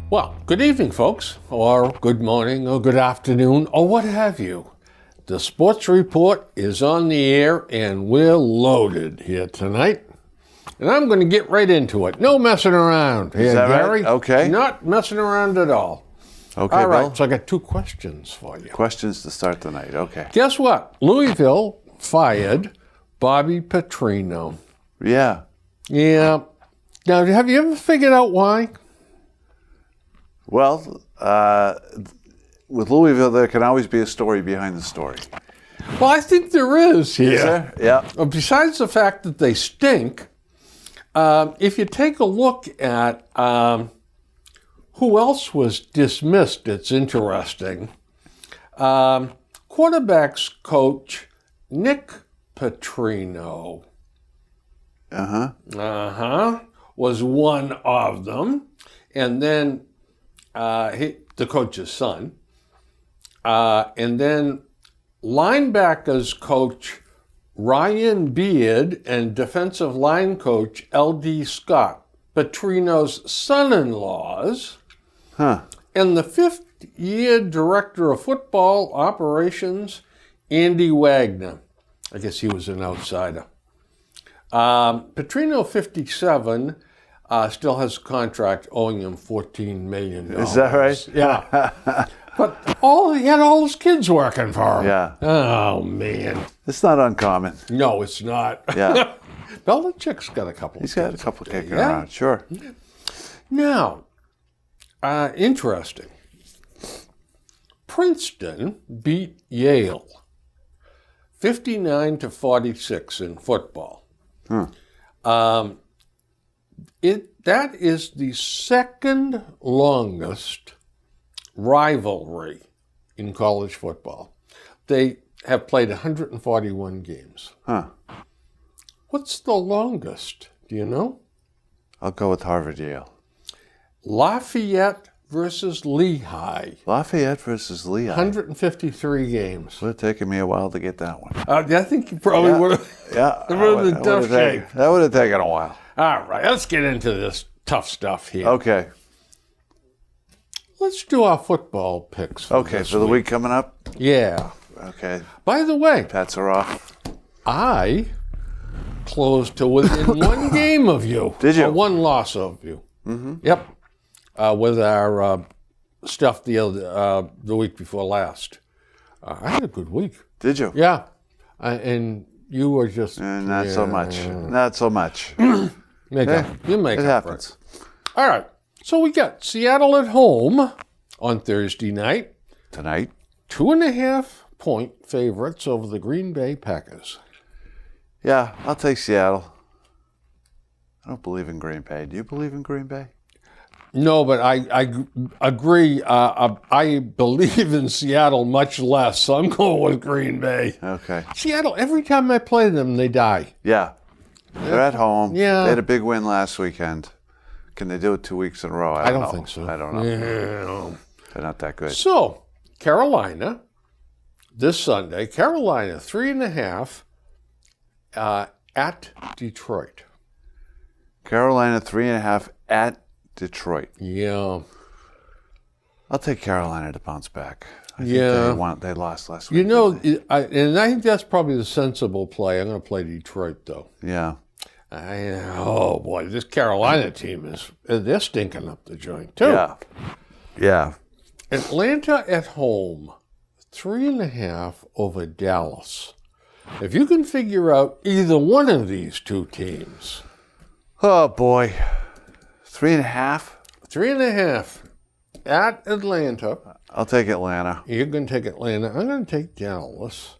Well, good evening, folks, or good morning, or good afternoon, or what have you. The Sports Report is on the air, and we're loaded here tonight. And I'm going to get right into it. No messing around here, Is that Gary. right? Okay. Not messing around at all. Okay, All right, Bill. so I got 2 questions for you. Questions to start the night. Okay. Guess what? Louisville fired Bobby Petrino. Yeah. Yeah. Now, have you ever figured out why? Well, with Louisville, there can always be a story behind the story. Well, I think there is here. Is there? Yeah. Besides the fact that they stink, if you take a look at who else was dismissed, it's interesting. Quarterbacks coach Nick Petrino. Was one of them. And then the coach's son. And then linebackers coach Ryan Beard and defensive line coach L.D. Scott, Petrino's son-in-laws. Huh. And the 5th-year director of football operations, Andy Wagner. I guess he was an outsider. Petrino, 57, still has a contract owing him $14 million. Is that right? Yeah. But he had all his kids working for him. Yeah. Oh, man. It's not uncommon. No, it's not. Yeah. Belichick's got a couple. He's got a couple kicking Yeah. around. Sure. Now, interesting. Princeton beat Yale 59-46 in football. That is the second longest rivalry in college football. They have played 141 games. Huh. What's the longest? Do you know? I'll go with Harvard-Yale. Lafayette versus Lehigh. Lafayette versus Lehigh. 153 games. Would have taken me a while to get that one. I think you probably would have. Yeah. It would have been tough shape. That would have taken a while. All right, let's get into this tough stuff here. Okay. Let's do our football picks. Okay, for the week coming up? Yeah. Okay. By the way, Pats are off. I closed to within one game of you. Did you? Or one loss of you. Mm-hmm. Yep. With our stuff the week before last. I had a good week. Did you? Yeah. And you were just... Not so much. Not so much. You make it up for it. happens. All right. So we got Seattle at home on Thursday night. Tonight? 2.5-point favorites over the Green Bay Packers. Yeah, I'll take Seattle. I don't believe in Green Bay. Do you believe in Green Bay? No, but I agree. I believe in Seattle much less, so I'm going with Green Bay. Okay. Seattle, every time I play them, they die. Yeah. They're at home. Yeah. They had a big win last weekend. Can they do it 2 weeks in a row? I don't know. think so. I don't know. Yeah. They're not that good. So, Carolina, this Sunday, Carolina 3.5 at Detroit. Carolina 3.5 at Detroit. Yeah. I'll take Carolina to bounce back. I think they lost last week. You know, and I think that's probably the sensible play. I'm going to play Detroit, though. Yeah. Oh, boy, this Carolina team they're stinking up the joint, too. Yeah. Yeah. Atlanta at home, 3.5 over Dallas. If you can figure out either one of these two teams. Oh, boy. 3.5? 3.5 at Atlanta. I'll take Atlanta. You're going to take Atlanta. I'm going to take Dallas.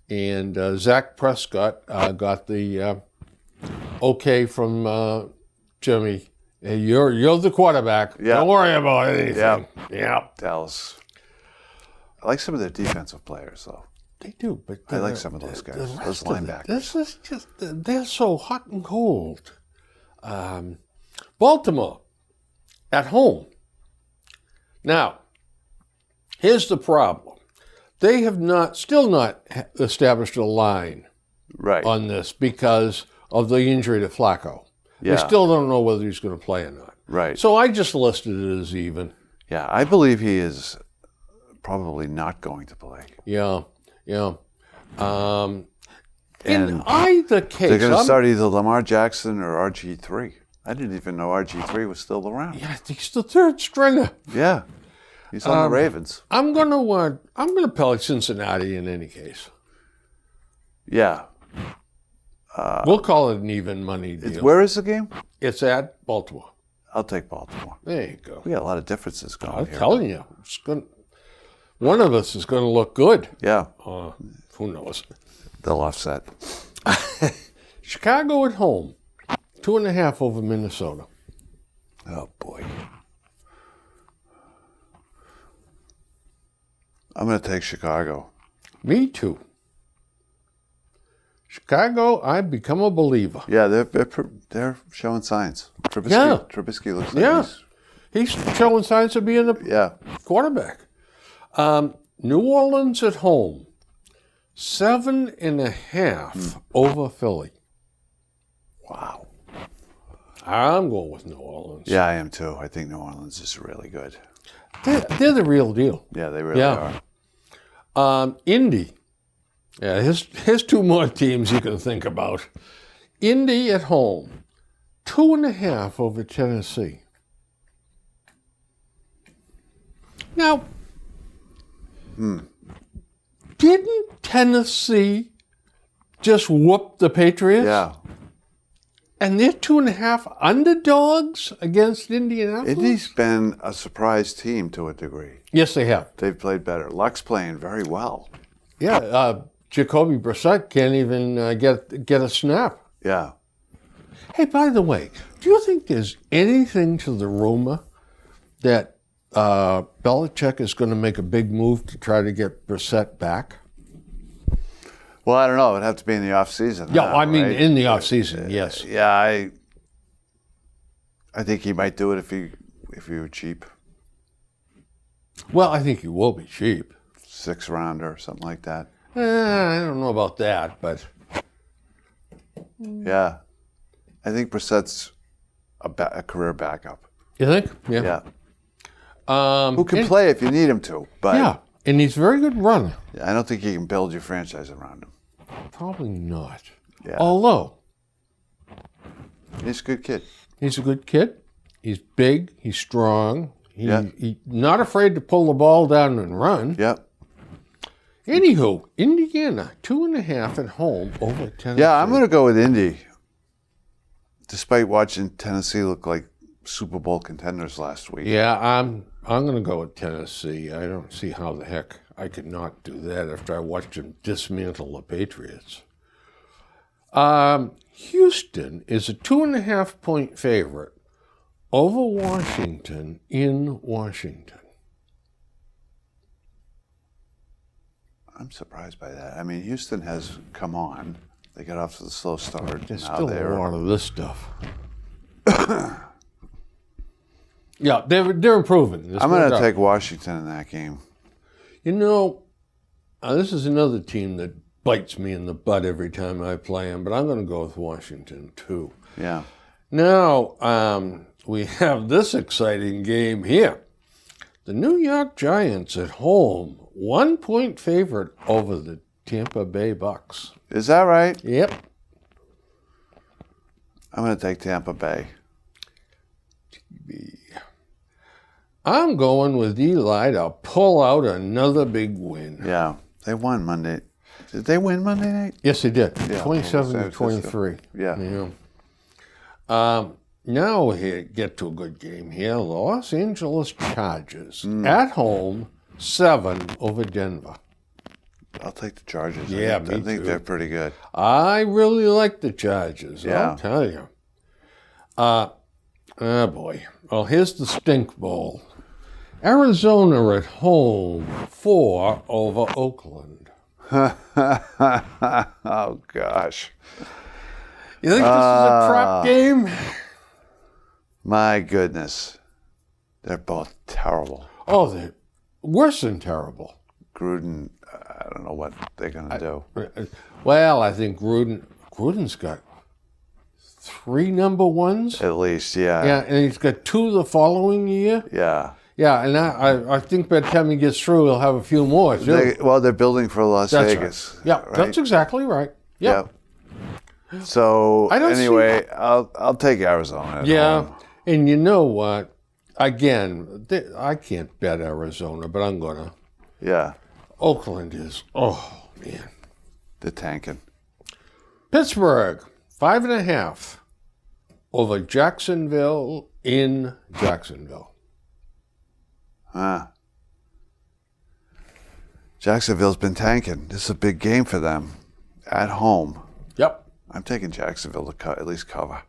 And Zach Prescott got the okay from Jimmy. Hey, you're the quarterback. Yeah. Don't worry about anything. Yeah. Yeah. Dallas. I like some of their defensive players, though. They do, but I like some of those guys, the those rest of it, linebackers. This is just, they're so hot and cold. Baltimore at home. Now, here's the problem. They have still not established a line Right. on this because of the injury to Flacco. Yeah. They still don't know whether he's going to play or not. Right. So I just listed it as even. Yeah, I believe he is probably not going to play. Yeah. In And either case, they're going to I'm- start either Lamar Jackson or RG3. I didn't even know RG3 was still around. yeah, I think he's the third stringer. Yeah, he's on the Ravens. I'm gonna pick Cincinnati in any case. Yeah. We'll call it an even money deal. Where is the game? It's at Baltimore. I'll take Baltimore. There you go. We got a lot of differences going I'm here. telling you, one of us is going to look good. Yeah, Who knows? they'll offset. Chicago at home, 2.5 over Minnesota. Oh, boy. I'm going to take Chicago. Me too. Chicago, I've become a believer. Yeah, they're showing signs. Trubisky, Yeah. Trubisky looks like Yeah, he's showing signs of being a yeah. quarterback. New Orleans at home, 7.5 over Philly. Wow. I'm going with New Orleans. Yeah, I am too. I think New Orleans is really good. They're the real deal. Yeah, they really Yeah. are. Indy. Yeah, here's two more teams you can think about. Indy at home, 2.5 over Tennessee. Now, didn't Tennessee just whoop the Patriots? Yeah. And they're 2.5 underdogs against Indianapolis? Indy's been a surprise team to a degree. Yes, they have. They've played better. Luck's playing very well. Yeah, Jacoby Brissett can't even get a snap. Yeah. Hey, by the way, do you think there's anything to the rumor that Belichick is going to make a big move to try to get Brissett back? Well, I don't know. It'd have to be in the off season. Yeah, now, I mean, right? in the offseason, yes. Yeah, I think he might do it if he were cheap. Well, I think he will be cheap. 6th rounder or something like that. I don't know about that, but Yeah. I think Brissett's a career backup. you think? Yeah. Yeah. Who can play if you need him to. But Yeah, and he's a very good runner. I don't think you can build your franchise around him. Probably not. Yeah. Although, He's a good kid. he's a good kid. He's big. He's strong. Yeah. He's not afraid to pull the ball down and run. Yep. Anywho, Indiana, 2.5 at home over Tennessee. Yeah, I'm going to go with Indy. Despite watching Tennessee look like Super Bowl contenders last week. Yeah, I'm going to go with Tennessee. I don't see how the heck I could not do that after I watched them dismantle the Patriots. Houston is a 2.5-point favorite over Washington in Washington. I'm surprised by that. I mean, Houston has come on. They got off to the slow start. There's Now still they're a lot of this stuff. Yeah, they're improving. There's I'm no going to doubt. take Washington in that game. You know, this is another team that bites me in the butt every time I play them, but I'm going to go with Washington too. Yeah. Now, we have this exciting game here. The New York Giants at home, 1-point favorite over the Tampa Bay Bucks. Is that right? Yep. I'm going to take Tampa Bay. I'm going with Eli to pull out another big win. Yeah. They won Monday. Did they win Monday night? Yes, they did. Yeah, 27-23. Yeah. Now we get to a good game here. Los Angeles Chargers at home, 7 over Denver. I'll take the Chargers. Yeah, I think me too. they're pretty good. I really like the Chargers, Yeah. I'll tell you. Oh boy. Well, here's the Stink Bowl. Arizona at home, 4 over Oakland. Oh, gosh. You think this is a trap game? My goodness. They're both terrible. Oh, they're worse than terrible. Gruden, I don't know what they're going to do. Well, I think Gruden's got 3 number ones. At least, yeah. Yeah, and he's got 2 the following year. Yeah. Yeah, and I think by the time he gets through, he'll have a few more, too. They're building for Las That's Vegas. right. Yeah, right? that's exactly right. Yeah. Yep. So, I don't anyway, I'll take Arizona. at Yeah, home. and you know what? Again, I can't bet Arizona, but I'm going to. Yeah. Oakland is, oh, man. They're tanking. Pittsburgh, 5.5 over Jacksonville in Jacksonville. Jacksonville's been tanking. This is a big game for them at home. Yep. I'm taking Jacksonville to at least cover.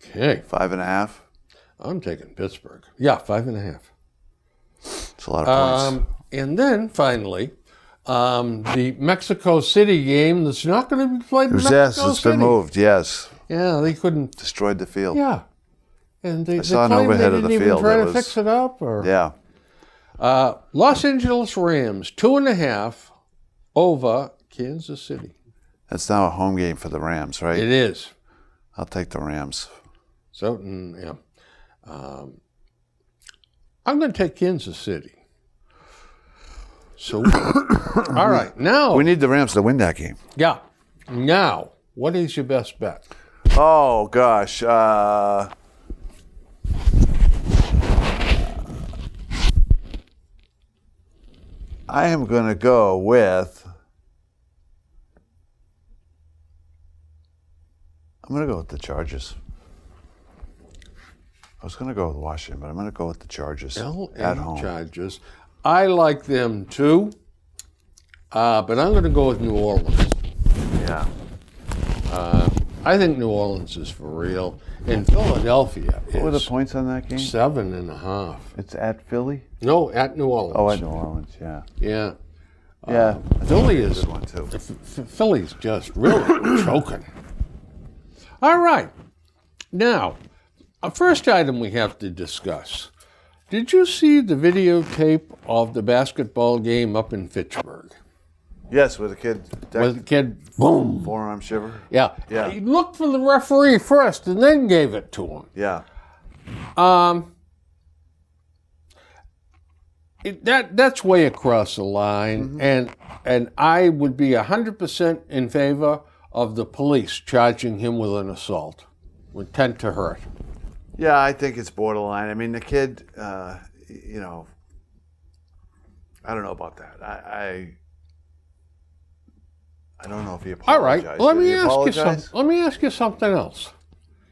Okay. 5.5. I'm taking Pittsburgh. Yeah, 5.5. It's a lot of points. And then finally, the Mexico City game that's not going to be played in Mexico Yes, it's City. been moved. Yes, Yeah, they couldn't. destroyed the field. Yeah. And they saw an claim overhead they of the didn't even field try that to was- fix it up. Or Yeah. Los Angeles Rams, 2.5 over Kansas City. That's now a home game for the Rams, right? It is. I'll take the Rams. So, yeah. I'm going to take Kansas City. So, all right. Now, We need the Rams to win that game. yeah. Now, what is your best bet? Oh, gosh. I am going to go with... I'm going to go with the Chargers. I was going to go with Washington, but I'm going to go with the Chargers at LA home. Chargers. I like them too, but I'm going to go with New Orleans. Yeah. I think New Orleans is for real, and Philadelphia What were the is points on that game? 7.5. It's at Philly? No, at New Orleans. Oh, at New Orleans, yeah. Yeah. Yeah. Philly That's is a good one, too. Philly's just really choking. All right. Now, a first item we have to discuss. Did you see the videotape of the basketball game up in Fitchburg? Yes, with a kid. Where the kid, boom. Forearm shiver. Yeah. Yeah. He looked for the referee first and then gave it to him. Yeah. That's way across the line, and I would be 100% in favor of the police charging him with an assault, with intent to hurt. Yeah, I think it's borderline. I mean, the kid, you know, I don't know about that. I don't know if he All right, apologized. let Did me he ask you apologize? something. Let me ask you something else.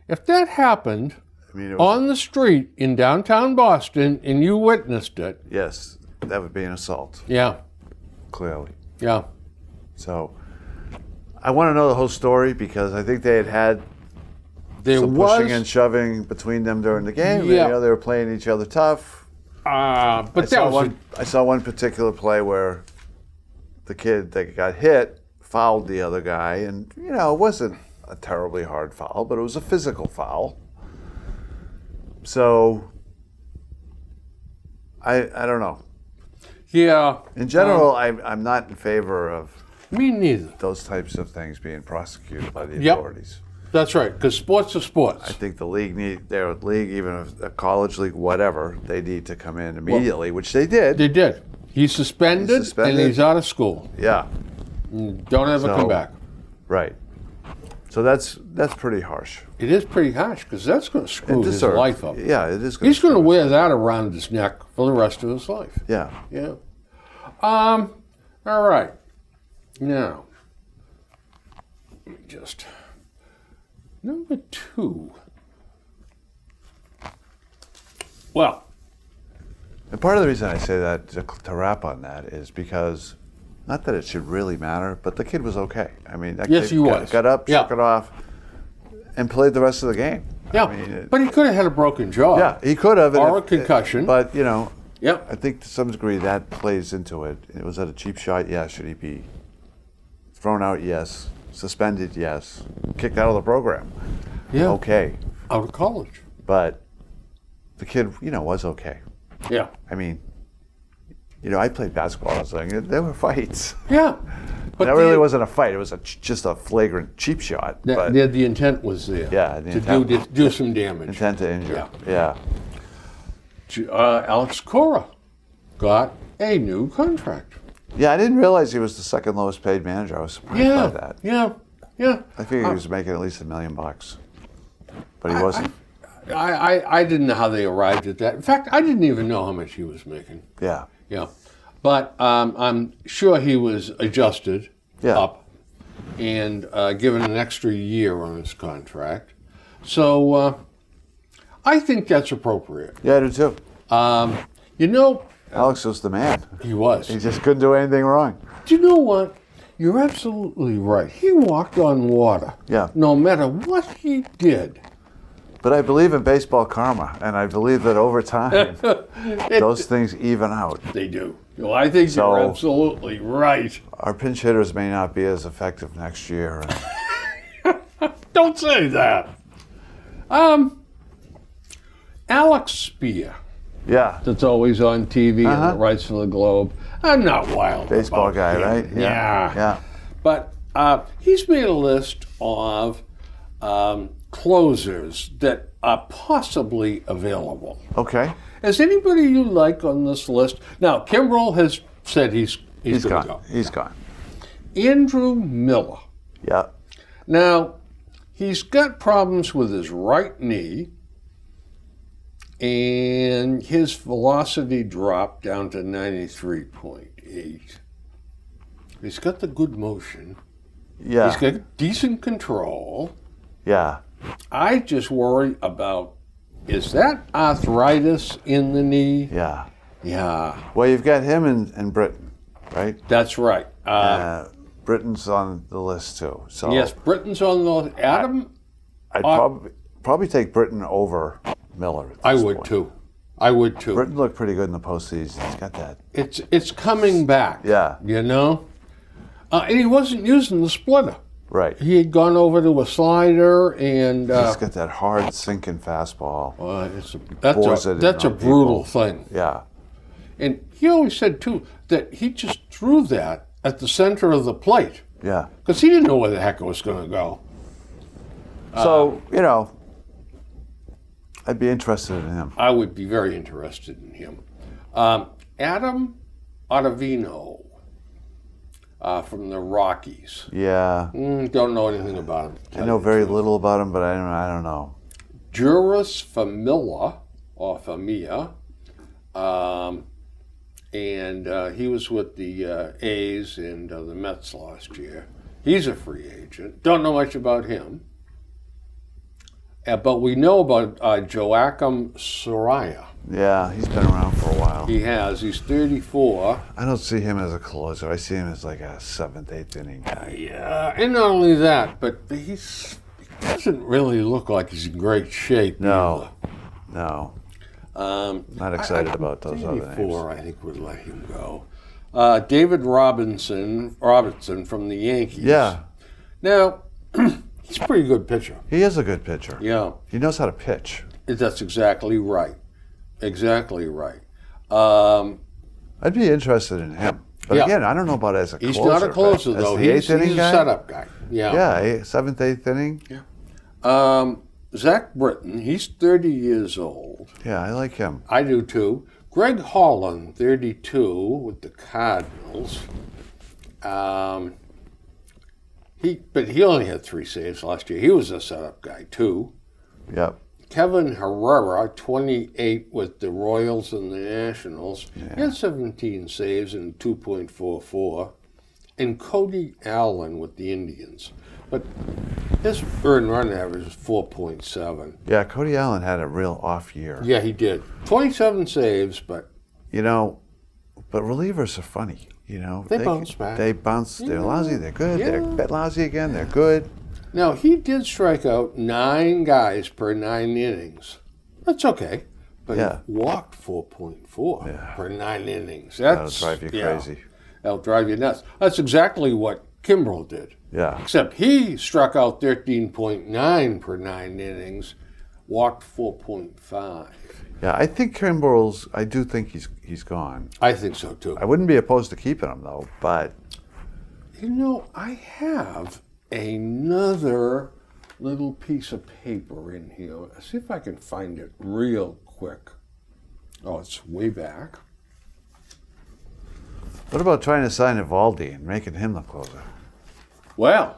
If that happened I mean, it was, on the street in downtown Boston and you witnessed it, yes, that would be an assault, yeah, clearly. yeah, So I want to know the whole story because I think they had there some was, pushing and shoving between them during the game. Yeah. You know, they were playing each other tough. but that was I saw one particular play where the kid that got hit fouled the other guy, and you know, it wasn't a terribly hard foul, but it was a physical foul. So I don't know. yeah. In general, I'm not in favor of Me neither. those types of things being prosecuted by the Yep. authorities. That's right, because sports are sports. I think the league their league, even if a college league, whatever, they need to come in immediately, which they did. They did. He's suspended, He's suspended. and he's out of school. Yeah, Don't ever So- come back. right. So that's pretty harsh. It is pretty harsh because that's going to screw his Deserved. life up. Yeah, it is. He's going to screw wear that around his neck for the rest of his life. his- Yeah. Yeah. All right. Now, let me just number 2. Well, And part of the reason I say that to wrap on that is because, not that it should really matter, but the kid was okay. I mean, that Yes, kid he was. got up, Yeah. shook it off, and played the rest of the game. yeah, I mean, but he could have had a broken jaw. yeah, he could have. Or a concussion. But you know, Yep. I think to some degree that plays into it. It was that a cheap shot? Yeah, should he be Thrown out, yes. Suspended, yes. Kicked out of the program. Yeah. Okay. Out of college. But the kid, was okay. Yeah. I mean, I played basketball. I was like, there were fights. Yeah. But That really wasn't a fight. It was just a flagrant cheap shot. But the intent was there. Yeah, the To intent- do some damage. intent to injure. Yeah. Yeah. Alex Cora got a new contract. Yeah, I didn't realize he was the second lowest paid manager. I was surprised by that. Yeah. I figured he was making at least $1 million, but he wasn't. I didn't know how they arrived at that. In fact, I didn't even know how much he was making. Yeah. Yeah. But I'm sure he was adjusted up and given an extra year on his contract. So I think that's appropriate. Yeah, I do too. Alex was the man. He was. He just couldn't do anything wrong. Do you know what? You're absolutely right. He walked on water. Yeah. No matter what he did. But I believe in baseball karma, and I believe that over time, those things even out. They do. Well, I think you're absolutely right. Our pinch hitters may not be as effective next year. Don't say that. Alex Spear, that's always on TV and writes for the Globe. I'm not wild Baseball about guy, him. right? Yeah. But he's made a list of closers that are possibly available. Okay. Is anybody you like on this list? Now, Kimbrel has said he's going to gone. go. He's gone. Andrew Miller. Yeah. Now, he's got problems with his right knee, and his velocity dropped down to 93.8. He's got the good motion. Yeah. He's got decent control. Yeah. I just worry about, is that arthritis in the knee? Yeah. Yeah. Well, you've got him and Britton, right? That's right. Britton's on the list too. So Yes, Britton's on the Adam. I'd probably take Britton over Miller. I would too. Britton looked pretty good in the postseason. He's got that. It's coming back. Yeah. And he wasn't using the splitter. Right. He had gone over to a slider and. He's got that hard sinking fastball. That's a brutal thing. Yeah. And he always said too that he just threw that at the center of the plate. Yeah. Because he didn't know where the heck it was going to go. So, I'd be interested in him. I would be very interested in him. Adam Ottavino from the Rockies. Yeah. Don't know anything about him. I know very little about him, but I don't know. Juris Famila, or Famia, and he was with the A's and the Mets last year. He's a free agent. Don't know much about him. But we know about Joakim Soraya. Yeah, he's been around for a while. He has. He's 34. I don't see him as a closer. I see him as like a 7th, 8th inning guy. Yeah, and not only that, but he doesn't really look like he's in great shape. No. either. Not excited about those other names. 84, I think, would let him go. David Robertson from the Yankees. Yeah. Now, he's a pretty good pitcher. He is a good pitcher. Yeah. He knows how to pitch. That's exactly right. Exactly right. I'd be interested in him. But again, I don't know about as a He's closer. not a closer, though. He's He's a setup guy. Yeah. Yeah, 7th, 8th inning. Yeah. Zach Britton, he's 30 years old. Yeah, I like him. I do too. Greg Holland, 32, with the Cardinals. He only had 3 saves last year. He was a setup guy too. Yep. Kevin Herrera, 28, with the Royals and the Nationals. Yeah. He had 17 saves and 2.44. And Cody Allen with the Indians. But his earned run average is 4.7. Yeah, Cody Allen had a real off year. Yeah, he did. 27 saves, but... But relievers are funny. They bounce back. They bounce. They're lousy. They're good. Yeah. They're a bit lousy again. They're good. Now, he did strike out 9 guys per 9 innings. That's okay. But he walked 4.4 per 9 innings. That'll drive you crazy. That'll drive you nuts. That's exactly what Kimbrel did. Yeah. Except he struck out 13.9 per 9 innings, walked 4.5. Yeah, I do think he's gone. I think so too. I wouldn't be opposed to keeping him though, but You know, I have another little piece of paper in here. Let's see if I can find it real quick. Oh, it's way back. what about trying to sign Evaldi and making him the closer? Well,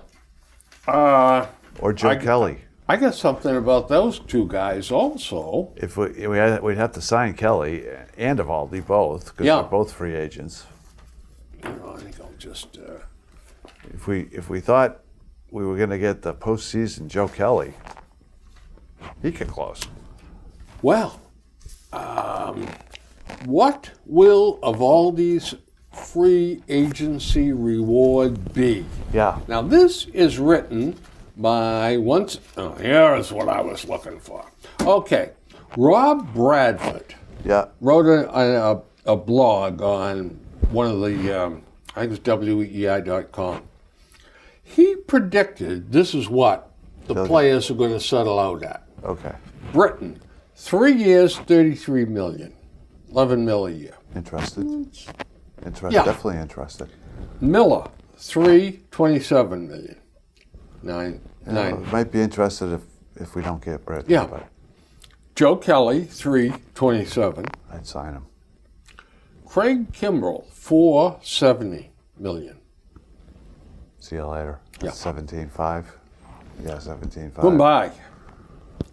Or Joe I- Kelly? I got something about those two guys also. If we'd have to sign Kelly and Evaldi both because Yeah. they're both free agents. You know, I think I'll just. If we thought we were going to get the postseason Joe Kelly, he could close. Well, what will Evaldi's free agency reward be? Yeah. Now, this is written by here's what I was looking for. Okay, Rob Bradford Yeah. wrote a blog on one of the, I think it's WEI.com. He predicted this is what the Okay. players are going to settle out at. Okay. Britain, 3 years, 33 million, 11 mil a year. Interested? Yeah. Definitely interested. Miller, 327 million. Nine. Might be interested if we don't get Brett. Yeah. But Joe Kelly, 327. I'd sign him. Craig Kimbrel, 470 million. See you later. Yeah. 17.5. Yeah, 17.5. Goodbye.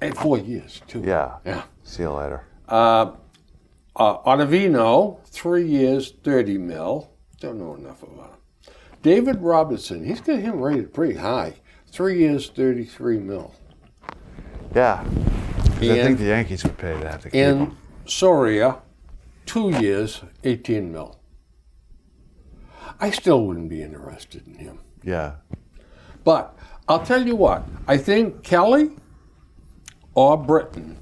And 4 years, too. Yeah. Yeah. See you later. Ottavino, 3 years, 30 mil. Don't know enough about him. David Robertson, he's got him rated pretty high. 3 years, 33 mil. Yeah. 'Cause I And- think the Yankees would pay that to keep And him. Soria, 2 years, 18 mil. I still wouldn't be interested in him. Yeah. But I'll tell you what, I think Kelly or Britton,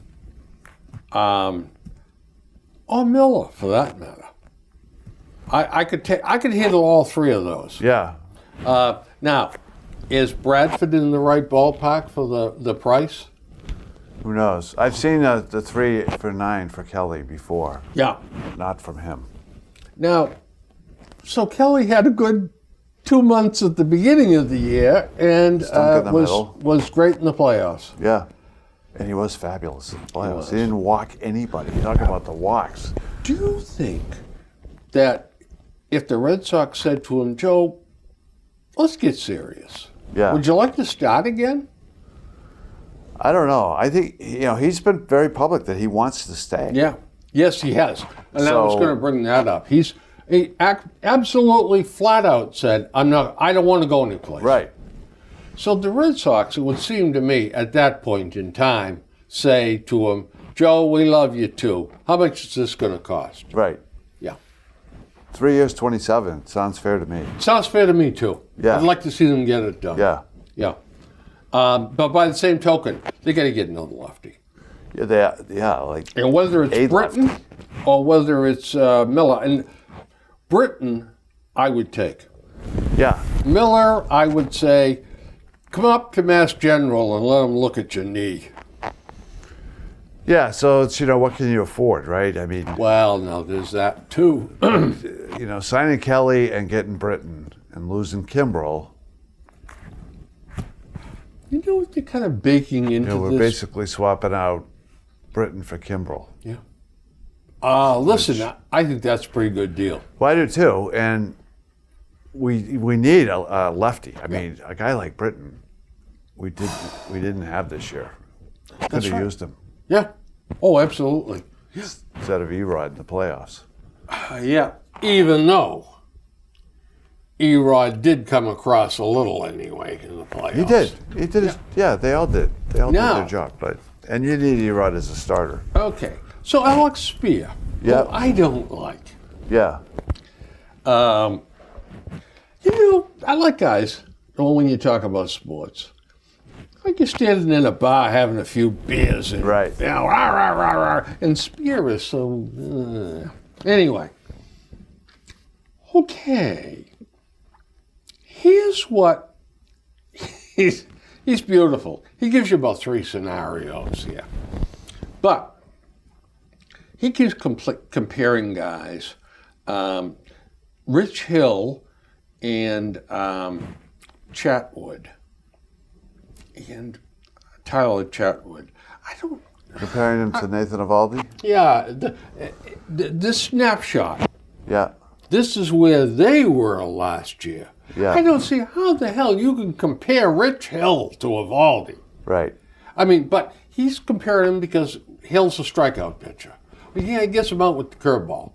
or Miller for that matter. I could handle all three of those. Yeah. Now, is Bradford in the right ballpark for the price? Who knows? I've seen the 3 for 9 for Kelly before. Yeah. Not from him. Now, so Kelly had a good 2 months at the beginning of the year and Stunk in the middle. was great in the playoffs. Yeah. And he was fabulous in the playoffs. was. He didn't walk anybody. Talk about the walks. Do you think that if the Red Sox said to him, Joe, let's get serious. Yeah. Would you like to start again? I don't know. I think, he's been very public that he wants to stay. Yeah. Yes, he has. And I was So- going to bring that up. He absolutely flat out said, I don't want to go anyplace. Right. So the Red Sox, it would seem to me, at that point in time, say to him, Joe, we love you too. How much is this going to cost? Right. Yeah. 3 years, 27. Sounds fair to me. Sounds fair to me too. Yeah. I'd like to see them get it done. Yeah. Yeah. But by the same token, they got to get another lefty. Yeah, like And whether it's A Britton or whether it's Miller. And Britton, I would take. yeah, Miller, I would say, come up to Mass General and let them look at your knee. yeah. So it's what can you afford, right? I mean, Well, now there's that too. signing Kelly and getting Britton and losing Kimbrel. You know what you're kind of baking into We're this? basically swapping out Britton for Kimbrel. Yeah. Listen, I think that's a pretty good deal. Well, I do too, and we need a lefty. I mean, a guy like Britton, we didn't have this year. Could have right. used him Yeah. Oh, absolutely. instead of Erod in the playoffs. Yeah. Even though Erod did come across a little anyway in the playoffs. He did. He did. Yeah, they all did. They all did Now- their job. And you need Erod as a starter. Okay. So Alex Spear, Yeah. who I don't like. Yeah. I like guys, when you talk about sports. Like you're standing in a bar having a few beers and, Right. rah, rah, rah, rah, and Spear is so, anyway. Okay. Here's what he's beautiful. He gives you about 3 scenarios here, but he keeps comparing guys. Rich Hill and Chatwood and Tyler Chatwood. I don't. Comparing him to Nathan Eovaldi? Yeah, this snapshot. Yeah. This is where they were last year. Yeah. I don't see how the hell you can compare Rich Hill to Eovaldi. Right. I mean, but he's comparing him because Hill's a strikeout pitcher. Well, yeah, he gets him out with the curveball.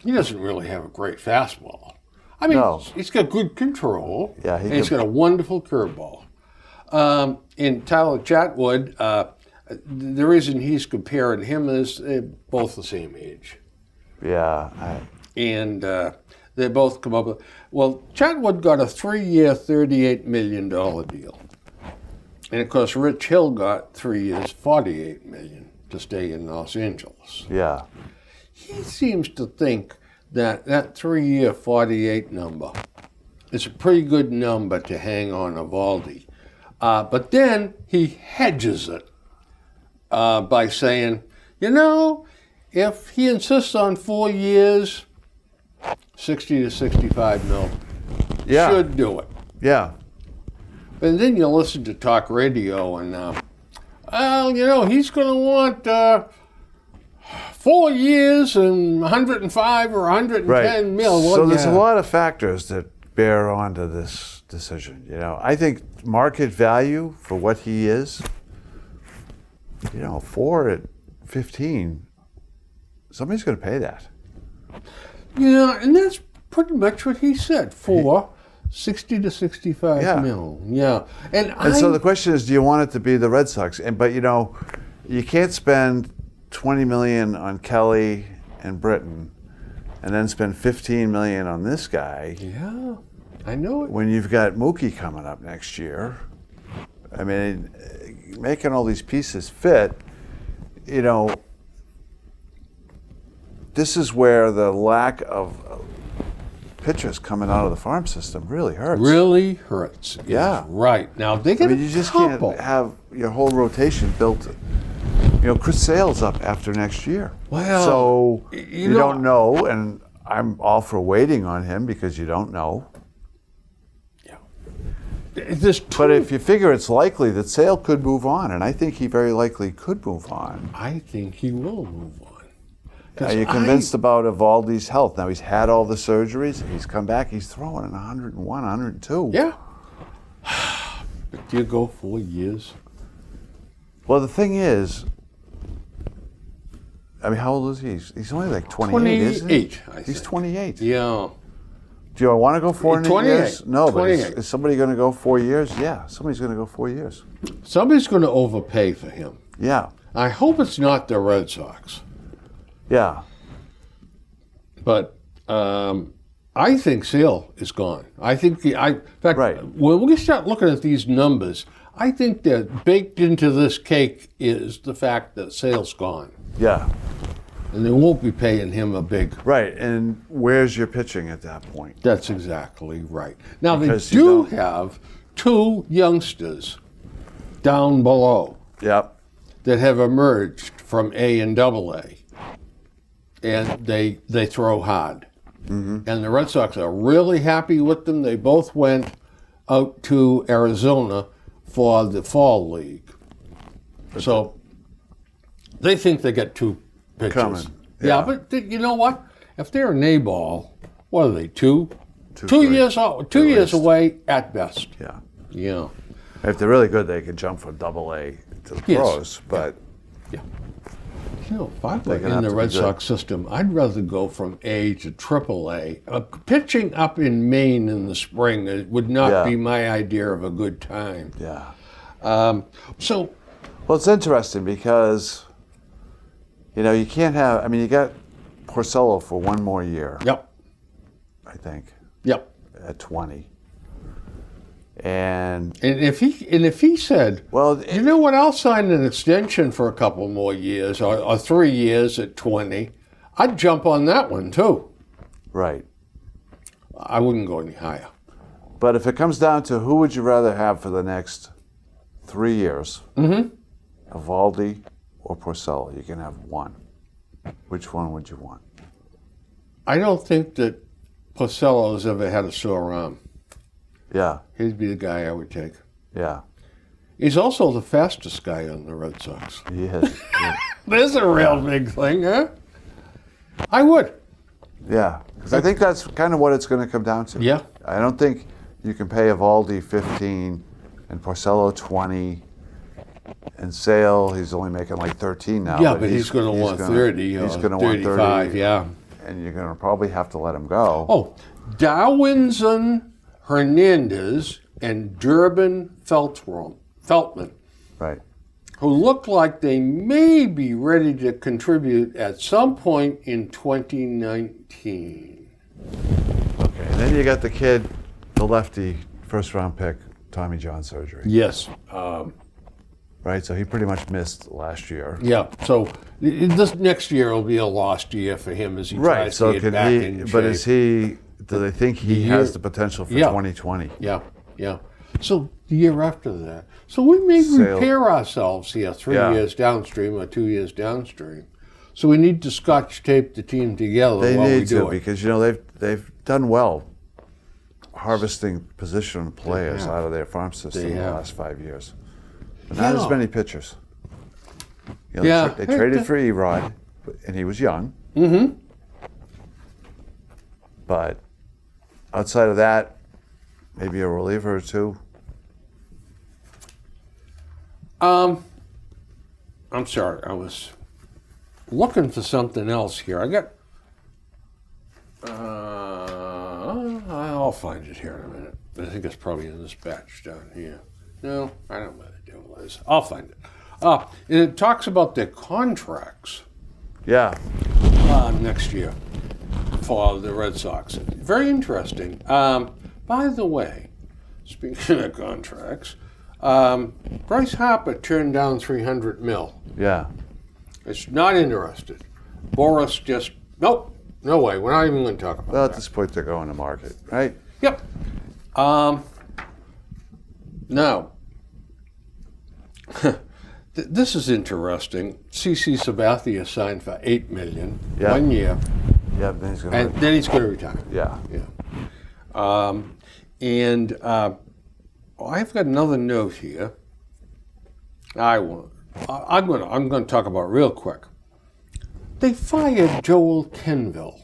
He doesn't really have a great fastball. I mean, No. he's got good control. Yeah, and he's got a wonderful curveball. In Tyler Chatwood, the reason he's comparing him is they're both the same age. Yeah. And they both come up with, well, Chatwood got a 3-year, $38 million deal. And of course, Rich Hill got 3 years, $48 million to stay in Los Angeles. Yeah. He seems to think that 3-year 48 number is a pretty good number to hang on Eovaldi. But then he hedges it by saying, if he insists on 4 years, 60 to 65 mil Yeah. should do it. Yeah. And then you listen to talk radio and, he's going to want 4 years and 105 or 110 Right. mil. Well, So there's yeah. a lot of factors that bear onto this decision. I think market value for what he is, 4 at 15, somebody's going to pay that. Yeah, and that's pretty much what he said. 60 to 65 Yeah. mil. Yeah. And So the question is, do you want it to be the Red Sox? But you can't spend $20 million on Kelly and Britton, and then spend $15 million on this guy. Yeah, I know it. When you've got Mookie coming up next year. I mean, making all these pieces fit. This is where the lack of pitchers coming out of the farm system really hurts. Really hurts. Yeah. Right. Now, they get You just couple. can't have your whole rotation built. Chris Sale's up after next year. Well, so you you know- don't know, and I'm all for waiting on him because you don't know. There's But if you figure it's likely that Sale could move on, and I think he very likely could move on. I think he will move on. Are you convinced about Eovaldi's health? Now he's had all the surgeries. He's come back. He's throwing in 101, 102. Yeah. But do you go 4 years? Well, the thing is, how old is he? He's only like 28, isn't he? 28, I He's think. 28. Yeah. Do you want to go 4 years? 28. No, but 28. is somebody going to go 4 years? Yeah, somebody's going to go 4 years. Somebody's going to overpay for him. Yeah, I hope it's not the Red Sox. yeah. But I think Sale is gone. I think in fact, Right. when we start looking at these numbers, I think that baked into this cake is the fact that Sale's gone, Yeah, and they won't be paying him a big. right. And where's your pitching at that point? That's exactly right. Now Because they you do don't- have 2 youngsters down below Yep. that have emerged from A and AA, and they throw hard. Mm-hmm. And the Red Sox are really happy with them. They both went out to Arizona for the fall league. So they think they get 2 pitchers. Coming, Yeah, yeah. but you know what? If they're an A-ball, what are they, 2? 2 three, years out, 2 years least. away at best. Yeah. Yeah. If they're really good, they could jump from AA to the Yes. pros. But If I were gonna have in the to be Red good. Sox system, I'd rather go from A to AAA. Pitching up in Maine in the spring would not Yeah. be my idea of a good time. yeah. So, Well, it's interesting because, you can't have. You got Porcello for 1 more year, yep, I think, yep. at 20. And And if he said, well, you know what, I'll sign an extension for a couple more years or 3 years at 20, I'd jump on that one too. right. I wouldn't go any higher. But if it comes down to who would you rather have for the next 3 years, Eovaldi or Porcello, you can have one. Which one would you want? I don't think that Porcello's ever had a sore arm. Yeah, He'd be the guy I would take. yeah, He's also the fastest guy on the Red Sox. he is. Yeah. There's a real big thing, huh? I would. Yeah, because I think that's kind of what it's going to come down to. Yeah. I don't think you can pay Eovaldi 15 and Porcello 20 and Sale, he's only making like 13 now. Yeah, but he's going to want 30 He's or going to want 35, 30. yeah. And you're going to probably have to let him go. Oh, Darwinson, Hernandez, and Durbin Feltman, Right. who look like they may be ready to contribute at some point in 2019. Okay. And then you got the kid, the lefty, first round pick, Tommy John surgery. Yes. Right? So he pretty much missed last year. Yeah. So this next year will be a lost year for him as he Right. tries So to get can back he, in shape. but is he, do they think he year- has the potential for Yeah. 2020? Yeah, yeah. So the year after that. So we may Sale. repair ourselves here 3 Yeah. years downstream or 2 years downstream. So we need to scotch tape the team together They while we need do to it. because, you know, they've done well harvesting position players have. out of their farm system They in the have. last 5 years. But not as Yeah. many pitchers. You know, Yeah. they traded for Erod, and he was young. Mm-hmm. But outside of that, maybe a reliever or two. I'm sorry, I was looking for something else here. I got. I'll find it here in a minute. I think it's probably in this batch down here. No, I don't know what the devil is. I'll find it. And it talks about their contracts Yeah. next year for the Red Sox. Very interesting. By the way, speaking of contracts, Bryce Harper turned down $300 million. Yeah. It's not interested. Boris just, nope, no way. We're not even going to talk about Well, at that. this point, they're going to market, right? Yep. Now, this is interesting. CC Sabathia signed for $8 million, Yeah. 1 year, Yeah, then he's going and to. then he's going to retire. Yeah. Yeah. I've got another note here. I'm going to talk about real quick. They fired Joel Kenville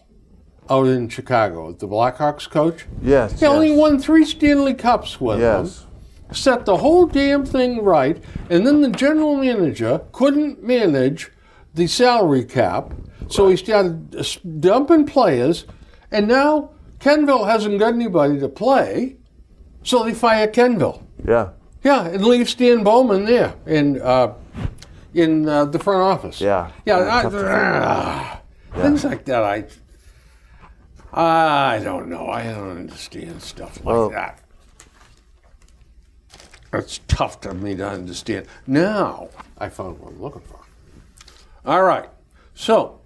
out in Chicago, the Blackhawks coach. Yes. He only yes. won 3 Stanley Cups with Yes. them. Set the whole damn thing right, and then the general manager couldn't manage the salary cap, so he started dumping players, and now Kenville hasn't got anybody to play, so they fire Kenville. Yeah. Yeah, and leave Stan Bowman there in the front office. Yeah. Yeah, Tough to things like that. I don't know. I don't understand stuff like Well- that. It's tough to me to understand. Now, I found what I'm looking for. All right. So,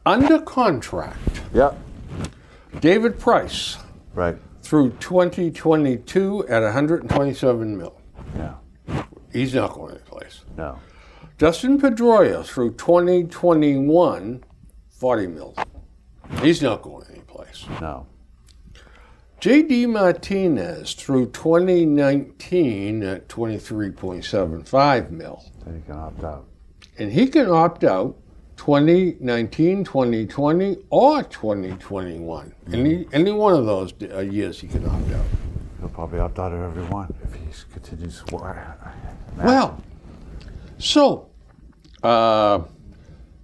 under contract, Yeah. David Price Right. through 2022 at $127 million. Yeah. He's not going anyplace. No. Dustin Pedroia through 2021, $40 million. He's not going anyplace. No. J.D. Martinez through 2019 at $23.75 million. Then you can opt out. And he can opt out 2019, 2020, or 2021. Any one of those years he can opt out. He'll probably opt out of every one if he continues to work. Well, so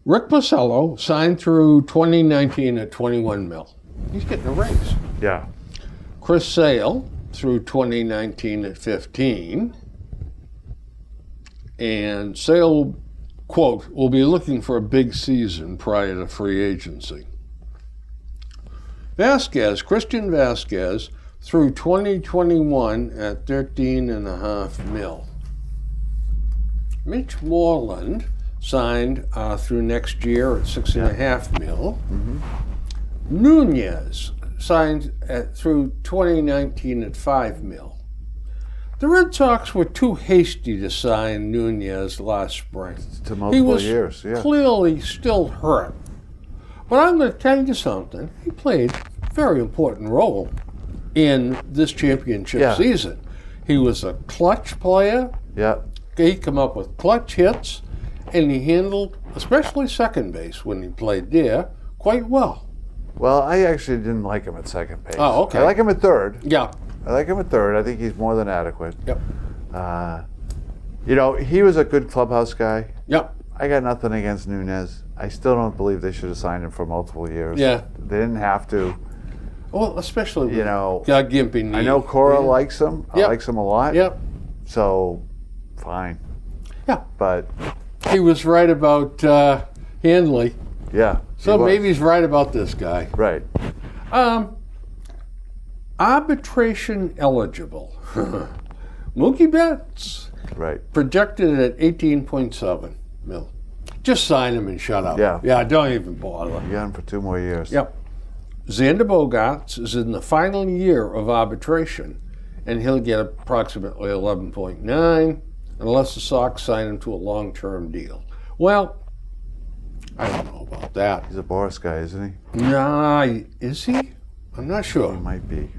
Rick Porcello signed through 2019 at $21 million. He's getting a raise. Yeah. Chris Sale through 2019 at 15. And Sale, quote, will be looking for a big season prior to free agency. Christian Vasquez, through 2021 at $13.5 million. Mitch Moreland signed through next year at $6.5 million. Nunez signed through 2019 at $5 million. The Red Sox were too hasty to sign Nunez last spring. To multiple years, yeah. Clearly still hurt. But I'm going to tell you something. He played a very important role in this championship season. He was a clutch player. Yeah. He came up with clutch hits, and he handled, especially second base when he played there, quite well. Well, I actually didn't like him at second base. Oh, okay. I like him at third. Yeah. I like him at third. I think he's more than adequate. Yep. You know, he was a good clubhouse guy. Yep. I got nothing against Nunez. I still don't believe they should have signed him for multiple years. Yeah. They didn't have to. Well, especially with gimpy knee. I know Cora likes him. I likes him a lot. Yep. So, fine. Yeah. But he was right about Hanley. yeah. So maybe he's right about this guy. Right. Arbitration eligible. Mookie Betts. Right. Projected at 18.7 mil. Just sign him and shut up. Yeah. Yeah, don't even bother. You got him for 2 more years. Yep. Xander Bogaerts is in the final year of arbitration, and he'll get approximately 11.9 unless the Sox sign him to a long-term deal. Well, I don't know about that. He's a Boris guy, isn't he? Nah, is he? I'm not sure. He might be.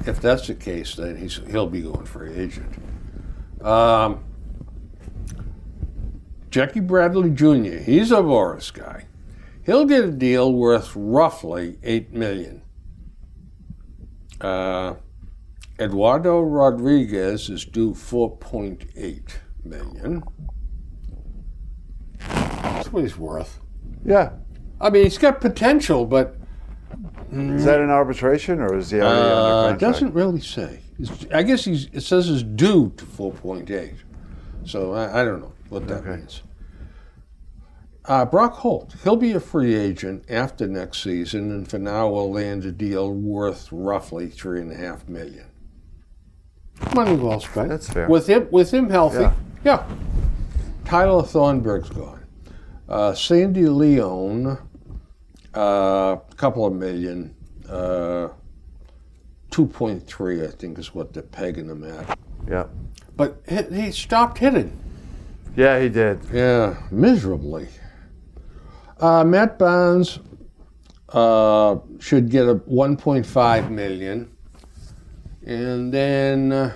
If that's the case, then he'll be going free agent. Jackie Bradley Jr., he's a Boris guy. He'll get a deal worth roughly $8 million. Eduardo Rodriguez is due $4.8 million. That's what he's worth. Yeah. I mean, he's got potential, but Is that an arbitration or is he already under it contract? doesn't really say. I guess it says it's due to 4.8. So I don't know what that means. Brock Holt, he'll be a free agent after next season, and for now will land a deal worth roughly $3.5 million. Money well spent. That's fair. With him healthy, yeah. Tyler Thornburg's gone. Sandy Leone, a couple of million, 2.3, I think is what they're pegging him at. Yeah. But he stopped hitting. Yeah, he did. Yeah, miserably. Matt Barnes should get a $1.5 million, and then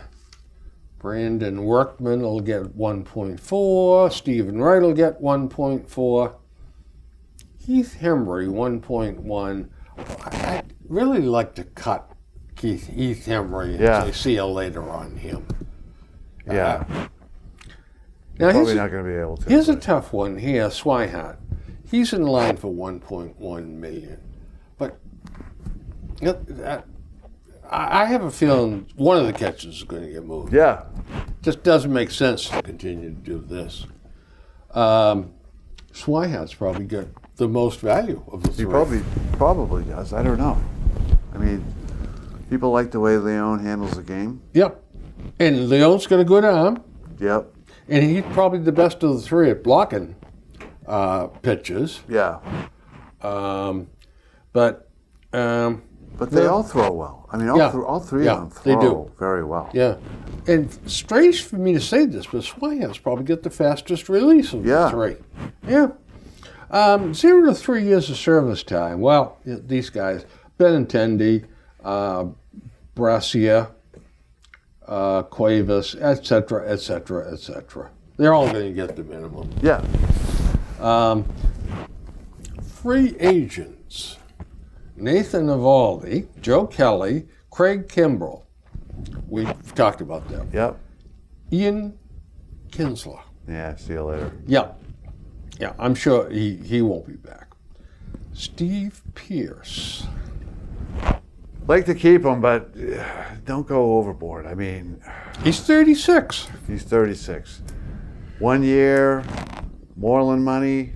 Brandon Workman will get 1.4. Stephen Wright will get 1.4. Heath Hembry 1.1. I'd really like to cut Heath Hembry and say see you later on him. Yeah. Now Probably not going to be able to. Here's a tough one here, Swihart. He's in line for 1.1 million. But I have a feeling one of the catches is going to get moved. Yeah. Just doesn't make sense to continue to do this. Swihart's probably got the most value of the three. He probably does. I don't know. I mean, people like the way Leone handles the game. Yep. And Leone's got a good arm. Yep. And he's probably the best of the three at blocking pitches. Yeah. But they all throw well. I mean, all three of them throw they do. very well. Yeah. And strange for me to say this, but Swihart's probably got the fastest release of the three. Yeah. 0 to 3 years of service time. Well, these guys, Benintendi, Bracia, Cuevas, et cetera. They're all going to get the minimum. Yeah. Free agents. Nathan Eovaldi, Joe Kelly, Craig Kimbrell. We've talked about them. Yep. Ian Kinsler. Yeah, see you later. Yeah, I'm sure he won't be back. Steve Pierce. Like to keep him, but don't go overboard. I mean, He's 36. he's 36. 1 year, Moreland money,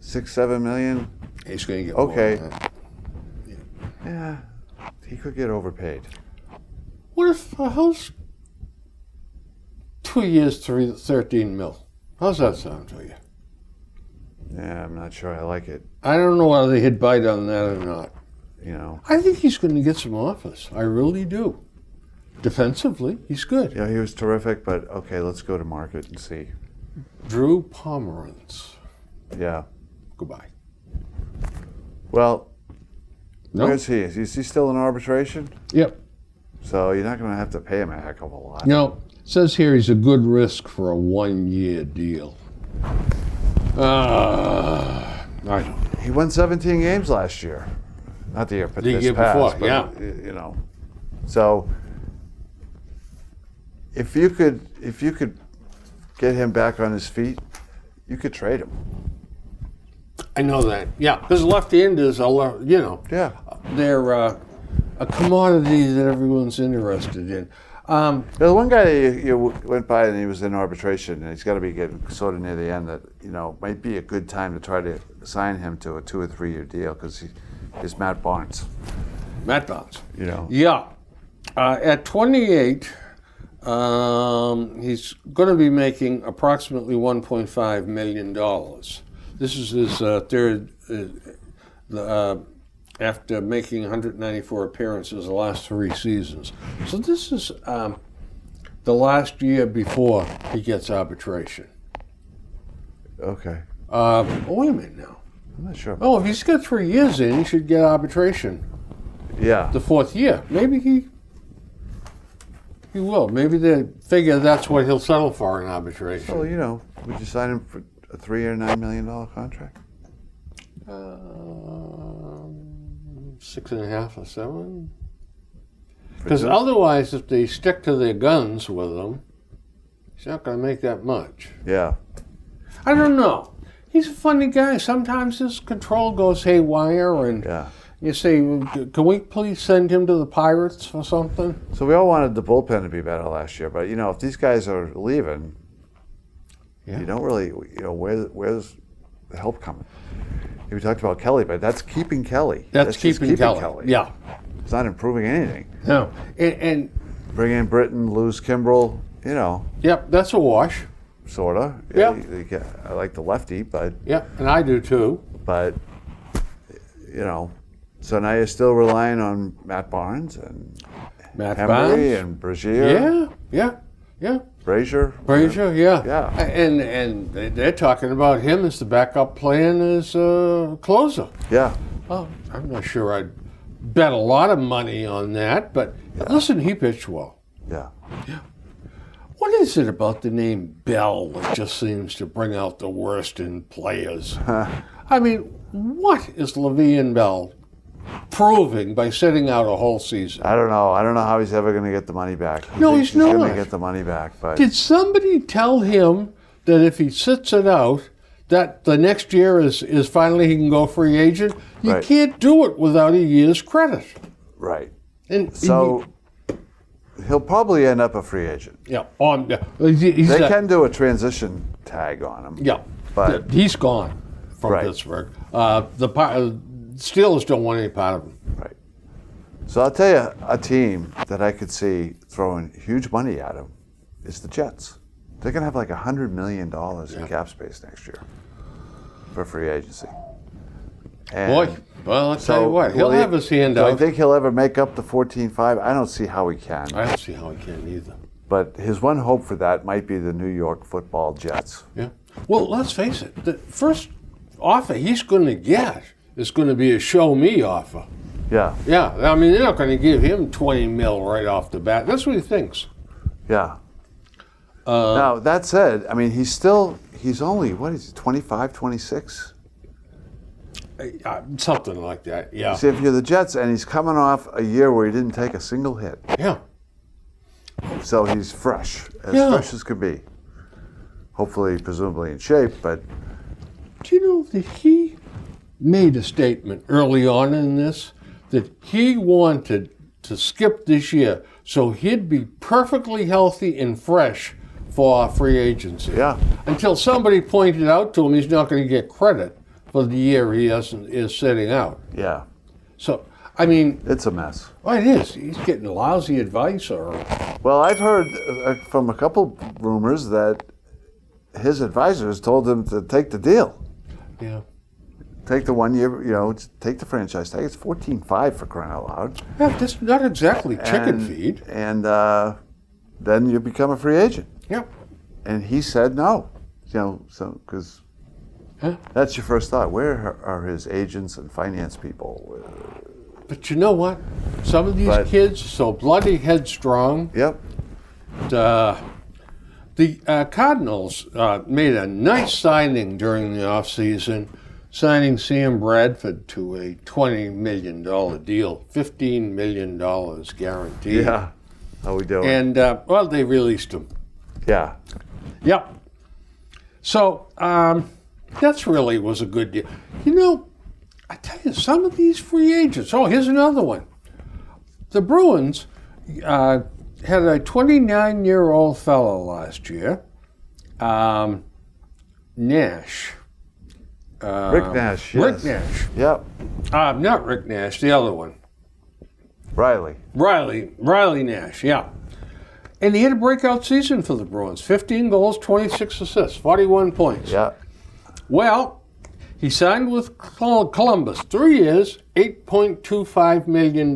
6-7 million. He's going to get Okay. more than that. Yeah, he could get overpaid. What if, how's 2 years, 13 mil? How's that sound to you? Yeah, I'm not sure I like it. I don't know whether he'd bite on that or not. I think he's going to get some offers. I really do. Defensively, he's good. Yeah, he was terrific, but okay, let's go to market and see. Drew Pomeranz. Yeah. Goodbye. Well, No? where's he? Is he still in arbitration? Yep. So you're not going to have to pay him a heck of a lot. No, it says here he's a good risk for a 1-year deal. I don't know. He won 17 games last year. Not the year, but The this year past, before, yeah. but. So if you could get him back on his feet, you could trade him. I know that. Yeah, because left-handers are, Yeah. they're a commodity that everyone's interested in. There's one guy that you went by and he was in arbitration, and he's got to be getting sort of near the end that, might be a good time to try to sign him to a 2 or 3 year deal because he's Matt Barnes. Matt Barnes. Yeah. At 28, he's going to be making approximately $1.5 million. This is his third, after making 194 appearances the last 3 seasons. So this is the last year before he gets arbitration. Okay. Wait a minute now. I'm not sure. Oh, if he's got 3 years in, he should get arbitration Yeah. the 4th year. Maybe he will. Maybe they figure that's what he'll settle for in arbitration. Well, would you sign him for a 3-year, $9 million contract? 6.5 or 7. For Because two? otherwise, if they stick to their guns with him, he's not going to make that much. Yeah. I don't know. He's a funny guy. Sometimes his control goes haywire, and Yeah. you say, "Can we please send him to the Pirates or something?" So we all wanted the bullpen to be better last year, but if these guys are leaving, Yeah. you don't really, where's the help coming? We talked about Kelly, but that's keeping Kelly. That's just keeping Kelly. Yeah. It's not improving anything. No. And Bring in Britton, lose Kimbrel, yep, that's a wash. sorta. Yeah. I like the lefty, but Yeah, and I do too. so now you're still relying on Matt Barnes and Matt Emery Barnes. and Brazier, Yeah. Brazier. Brazier, yeah. Yeah. And they're talking about him as the backup plan as a closer. Yeah. Oh, I'm not sure I'd bet a lot of money on that, but listen, he pitched well. Yeah. What is it about the name Bell that just seems to bring out the worst in players? I mean, what is Le'Veon Bell proving by sitting out a whole season? I don't know. I don't know how he's ever going to get the money back. He No, thinks he's going not. to get the money back, but Did somebody tell him that if he sits it out, that the next year is finally he can go free agent? You Right. can't do it without a year's credit. right. And So he'll probably end up a free agent. yeah, he's They that- can do a transition tag on him. Yeah, But- he's gone from Right. Pittsburgh. The Steelers don't want any part of him. Right. So I'll tell you a team that I could see throwing huge money at him is the Jets. They're going to have like $100 million in cap space next year for free agency. And Boy, well, I'll tell you what, he'll will have his hand do I out. think he'll ever make up the 14-5? I don't see how he can. I don't see how he can either. But his one hope for that might be the New York Football Jets. Yeah. Well, let's face it. The first offer he's going to get is going to be a show me offer. Yeah, Yeah, I mean, they're not going to give him $20 million right off the bat. That's what he thinks. yeah. Now, that said, I mean, he's only, what is he, 25, 26? Something like that, yeah. See, if you're the Jets and he's coming off a year where he didn't take a single hit, Yeah. so he's fresh Yeah. as could be. Hopefully, presumably in shape, but Do you know that he made a statement early on in this that he wanted to skip this year so he'd be perfectly healthy and fresh for free agency. yeah, Until somebody pointed out to him he's not going to get credit for the year he is sitting out. yeah, So, I mean, it's a mess. well, it is. He's getting lousy advice or... Well, I've heard from a couple rumors that his advisors told him to take the deal. Yeah. take the 1 year, take the franchise tag. It's 14.5 for crying out loud. Yeah, that's not exactly chicken feed. And then you become a free agent. Yep. And he said no. So because that's your first thought. Where are his agents and finance people? But you know what? Some of these kids are so bloody headstrong. Yep. The Cardinals made a nice signing during the offseason, signing Sam Bradford to a $20 million deal, $15 million guaranteed. Yeah. How we doing? And, they released him. Yeah. Yep. So that's really was a good deal. I tell you, some of these free agents. Oh, here's another one. The Bruins had a 29-year-old fellow last year, Nash. Rick Nash. Yes. Rick Nash. Yep. Not Rick Nash, the other one. Riley Nash, yeah. And he had a breakout season for the Bruins. 15 goals, 26 assists, 41 points. Yeah. Well, he signed with Columbus, 3 years, $8.25 million.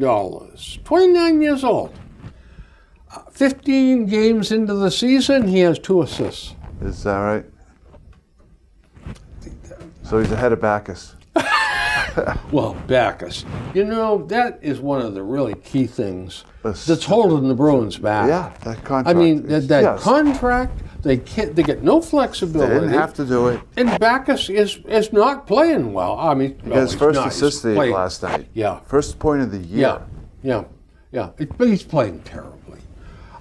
29 years old. 15 games into the season, he has 2 assists. Is that right? So he's ahead of Backus. Well, Backus. That is one of the really key things that's holding the Bruins back. Yeah, that contract. I mean, that contract, they get no flexibility. They didn't have to do it. And Backus is not playing well. I mean, his first assist last night. Yeah. First point of the year. Yeah. But he's playing terribly.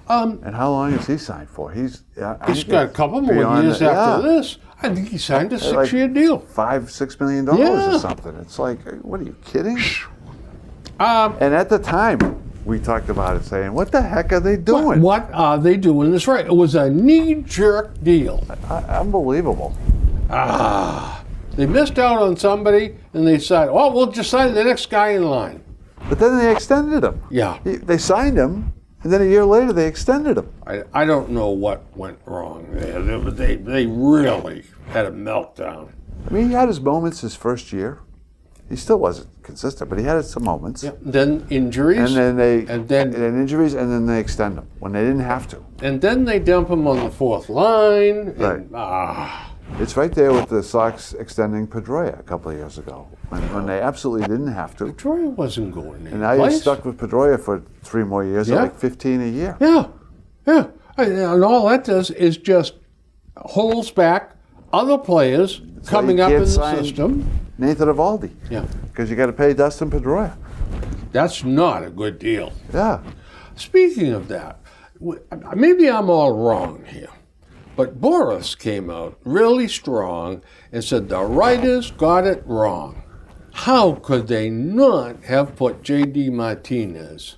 And how long is he signed for? He's got a couple more years after this. I think he signed a 6-year deal. $5-6 million or something. It's like, what are you kidding? And at the time, we talked about it, saying, "What the heck are they doing? What are they doing? That's right. It was a knee-jerk deal. Unbelievable. They missed out on somebody, and they decided, we'll just sign the next guy in line. But then they extended him. Yeah. They signed him. And then a year later, they extended him. I don't know what went wrong there. They really had a meltdown. I mean, he had his moments his first year. He still wasn't consistent, but he had some moments. Yeah. Then injuries. And then injuries, and then they extend him when they didn't have to. And then they dump him on the 4th line. Right. It's right there with the Sox extending Pedroia a couple of years ago, when they absolutely didn't have to. Pedroia wasn't going anywhere. And now you're stuck with Pedroia for 3 more years, at like 15 a year. Yeah. And all that does is just holds back other players coming up in the system. Nathan Eovaldi. Yeah. Because you got to pay Dustin Pedroia. That's not a good deal. Yeah. Speaking of that, maybe I'm all wrong here. But Boris came out really strong and said the writers got it wrong. How could they not have put J.D. Martinez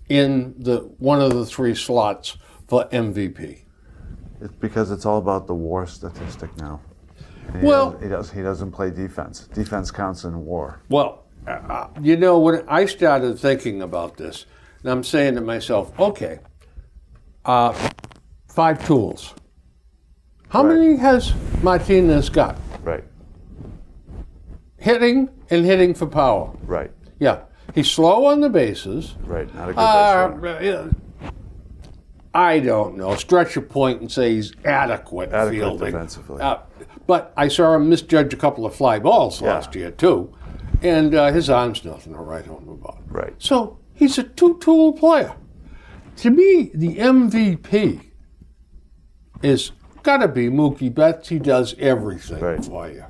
in one of the 3 slots for MVP? It's because it's all about the WAR statistic now. And he doesn't play defense. Defense counts in WAR. Well, when I started thinking about this, and I'm saying to myself, okay, 5 tools. How many has Martinez got? Right. Hitting and hitting for power. Right. Yeah. He's slow on the bases. Right. Not a good base runner. I don't know. Stretch a point and say he's adequate fielding. Defensively. But I saw him misjudge a couple of fly balls last year, too. And his arm's nothing to write home about. Right. So he's a 2-tool player. To me, the MVP is got to be Mookie Betts. He does everything for you.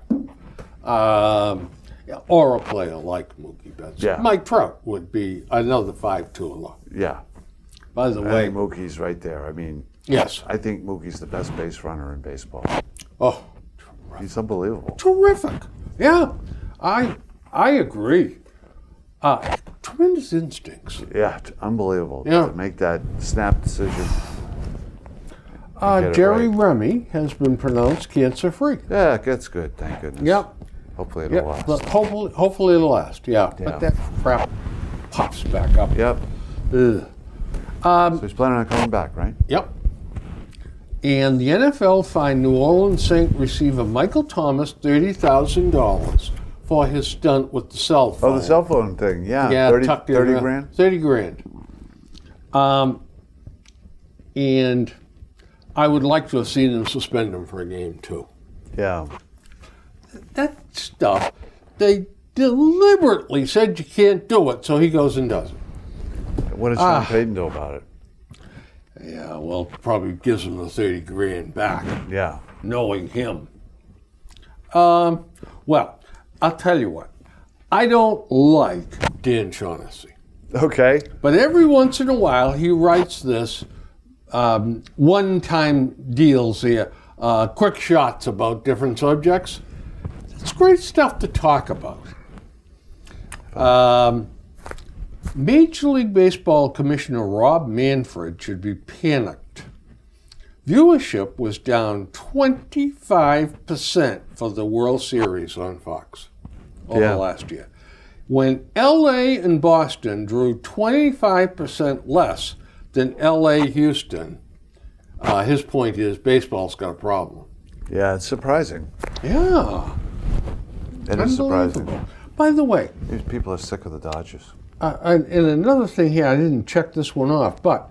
Or a player like Mookie Betts. Yeah. Mike Trout would be another 5-tooler. Yeah. By the way, Mookie's right there. I mean, yes. I think Mookie's the best base runner in baseball. Oh, he's unbelievable. Terrific. Yeah, I agree. Tremendous instincts. Yeah, unbelievable. Yeah. To make that snap decision. Jerry Remy has been pronounced cancer-free. Yeah, that's good. Thank goodness. Yep. Hopefully it'll last. But hopefully it'll last. Yeah. But that crap pops back up. Yep. Ugh. So he's planning on coming back, right? Yep. And the NFL fined New Orleans Saints receiver Michael Thomas $30,000 for his stunt with the cell phone. Oh, the cell phone thing. Yeah. Yeah, 30 tucked in 30 there. grand? 30 grand. And I would like to have seen them suspend him for a game, too. Yeah. That stuff, they deliberately said you can't do it, so he goes and does it. What does Sean Payton do about it? Yeah, well, probably gives him the 30 grand back, Yeah. knowing him. Well, I'll tell you what. I don't like Dan Shaughnessy. Okay. But every once in a while, he writes this one-time deals here, quick shots about different subjects. It's great stuff to talk about. Major League Baseball Commissioner Rob Manfred should be panicked. Viewership was down 25% for the World Series on Fox over last year. When LA and Boston drew 25% less than LA Houston, his point is baseball's got a problem. Yeah, it's surprising. Yeah. It is surprising. Unbelievable. By the way, These people are sick of the Dodgers. and another thing here, I didn't check this one off, but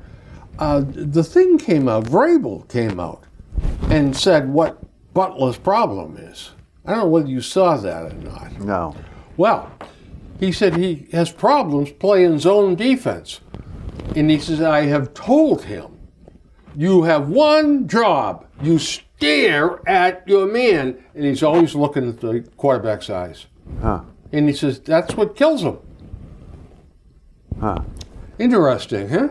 the thing came out, Vrabel came out and said what Butler's problem is. I don't know whether you saw that or not. No. Well, he said he has problems playing zone defense. And he says, I have told him, you have one job. You stare at your man. And he's always looking at the quarterback's eyes. Huh. And he says, that's what kills him. Huh. Interesting, huh?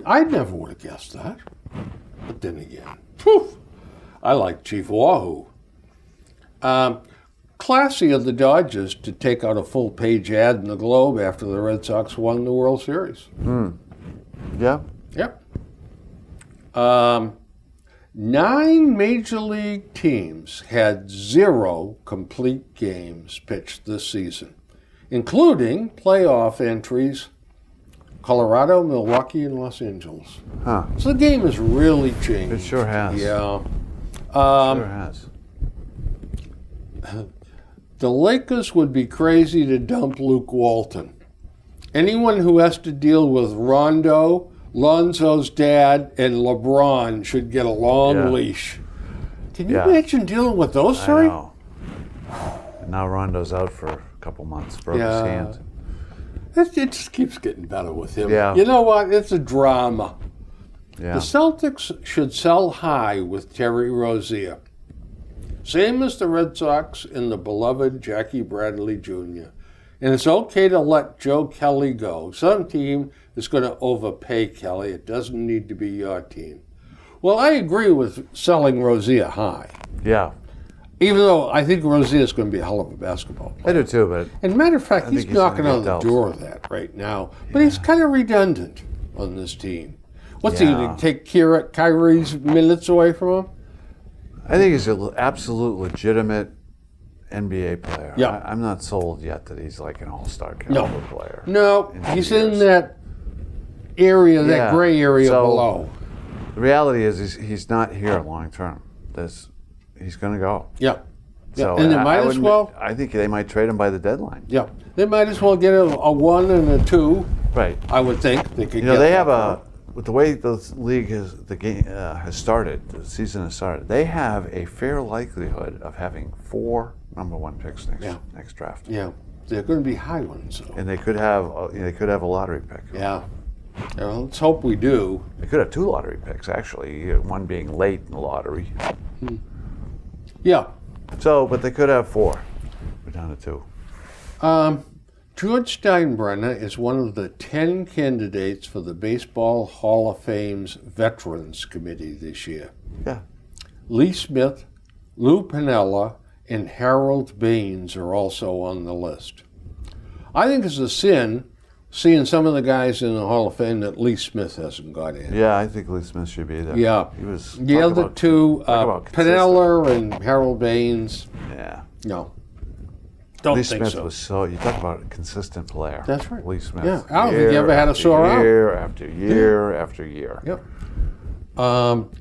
I never would have guessed that. But then again, phew, I like Chief Wahoo. Classy of the Dodgers to take out a full-page ad in the Globe after the Red Sox won the World Series. Yeah. Yep. 9 Major League teams had 0 complete games pitched this season, including playoff entries Colorado, Milwaukee, and Los Angeles. Huh. So the game has really changed. It sure has. Yeah. Sure has. The Lakers would be crazy to dump Luke Walton. Anyone who has to deal with Rondo, Lonzo's dad, and LeBron should get a long leash. Can you imagine dealing with those I three? know. And now Rondo's out for a couple months. Broke his hand. It just keeps getting better with him. Yeah. You know what? It's a drama. Yeah. The Celtics should sell high with Terry Rozier. Same as the Red Sox and the beloved Jackie Bradley Jr. And it's okay to let Joe Kelly go. Some team is going to overpay Kelly. It doesn't need to be your team. Well, I agree with selling Rozier high. Yeah. Even though I think Rozier is going to be a hell of a basketball player. I do too, but And matter of fact, he's think he's gonna knocking get on the dealt. door of that right now. But he's kind of redundant on this team. What's he going to take Kyrie's minutes away from him? I think he's an absolute legitimate NBA player. Yeah. I'm not sold yet that he's like an all-star caliber player. No, in he's 2 in years. that area, that Yeah. gray area So, below. The reality is he's not here long term. He's going to go. Yeah. So And they might as wouldn't- well. I think they might trade him by the deadline. Yeah. They might as well get a 1 and a 2. Right. I would think they could. You know, get they that have for with the way the league has started, the season has started. They have a fair likelihood of having 4 number 1 picks next draft. Yeah, they're going to be high ones. Though. And they could have a lottery pick. Yeah. Well, let's hope we do. They could have 2 lottery picks actually, one being late in the lottery. Yeah. So, but they could have 4. We're down to 2. George Steinbrenner is one of the 10 candidates for the Baseball Hall of Fame's Veterans Committee this year. Yeah. Lee Smith, Lou Piniella, and Harold Baines are also on the list. I think it's a sin seeing some of the guys in the Hall of Fame that Lee Smith hasn't got in. Yeah, I think Lee Smith should be there. Yeah. He was. The other two, about Piniella and Harold Baines, Yeah. no. Don't Lee think Smith so. was you talk about a consistent player. That's right. Lee Smith. Yeah, I don't think he ever had a after sore arm. Year after year after year. Yep.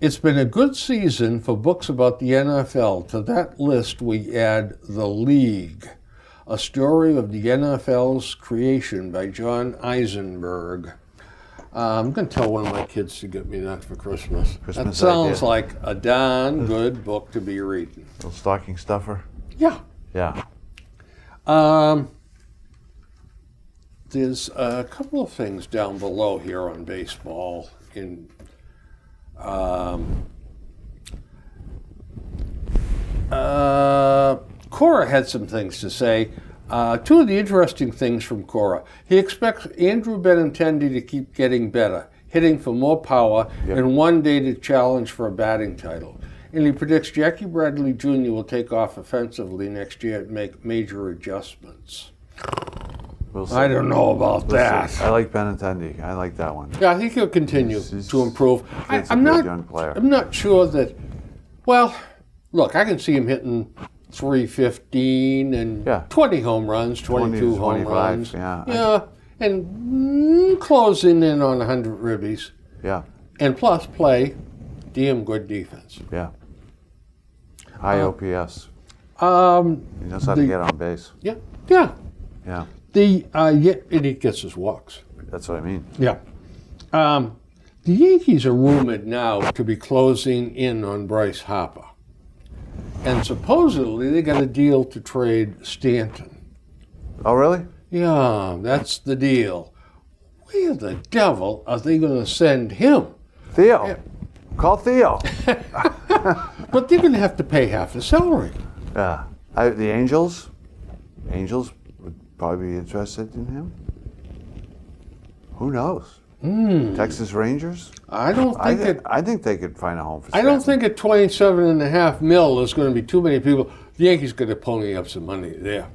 It's been a good season for books about the NFL. To that list, we add The League, A Story of the NFL's Creation by John Eisenberg. I'm going to tell one of my kids to get me that for Christmas. That sounds idea. like a darn good book to be reading. Little stocking stuffer. Yeah. Yeah. There's a couple of things down below here on baseball. Cora had some things to say. Two of the interesting things from Cora. He expects Andrew Benintendi to keep getting better, hitting for more power, and one day to challenge for a batting title. And he predicts Jackie Bradley Jr. will take off offensively next year and make major adjustments. We'll see. I don't know about that. I like Benintendi. I like that one. Yeah, I think he'll continue to improve. He's a I'm good young player. not sure that. Well, look, I can see him hitting 315 and 20 home runs, 22 home 25, runs. yeah. And closing in on 100 ribbies. Yeah. And plus play damn good defense. Yeah. High OPS. He knows how to get on base. Yeah. Yeah. And he gets his walks. That's what I mean. Yeah. The Yankees are rumored now to be closing in on Bryce Harper. And supposedly they got a deal to trade Stanton. Oh, really? Yeah, that's the deal. Where the devil are they going to send him? Theo. Yeah. Call Theo. But they're going to have to pay half the salary. Yeah. The Angels would probably be interested in him. Who knows? Texas Rangers? I don't think I think they could find a home for I don't Stanton. think at $27.5 million there's going to be too many people. The Yankees got to pony up some money there.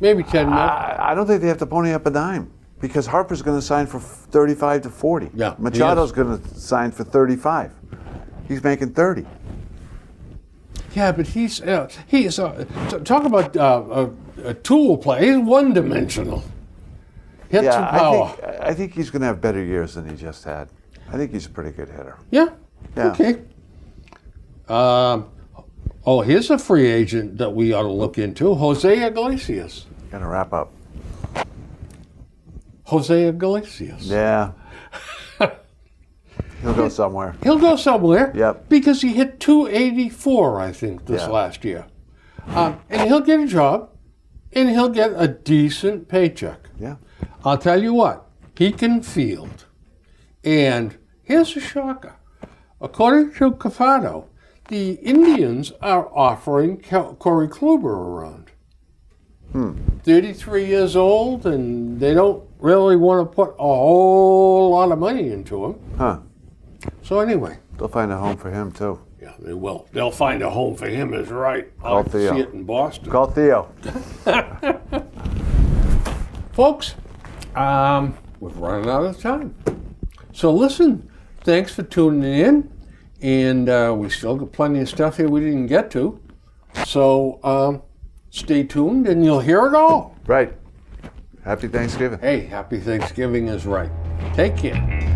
Maybe 10 million. I don't think they have to pony up a dime because Harper's going to sign for 35 to 40. Yeah, he Machado's is. going to sign for 35. He's making 30. Yeah, but he's talk about a tool play. He's one-dimensional. Hits some power. I think he's going to have better years than he just had. I think he's a pretty good hitter. Yeah. Yeah. Okay. Here's a free agent that we ought to look into. Jose Iglesias. Got to wrap up. Jose Iglesias. Yeah. He'll go somewhere. He'll go somewhere. Yep. Because he hit 284, I think, this last year. And he'll get a job, and he'll get a decent paycheck. Yeah. I'll tell you what, he can field. And here's a shocker. According to Cafado, the Indians are offering Corey Kluber around. 33 years old, and they don't really want to put a whole lot of money into him. Huh. So anyway. They'll find a home for him, too. Yeah, they will. They'll find a home for him, is right. Call I see Theo. it in Boston. Call Theo. Folks, we're running out of time. So listen, thanks for tuning in. And we still got plenty of stuff here we didn't get to. So stay tuned and you'll hear it all. Right. Happy Thanksgiving. Hey, happy Thanksgiving is right. Take care.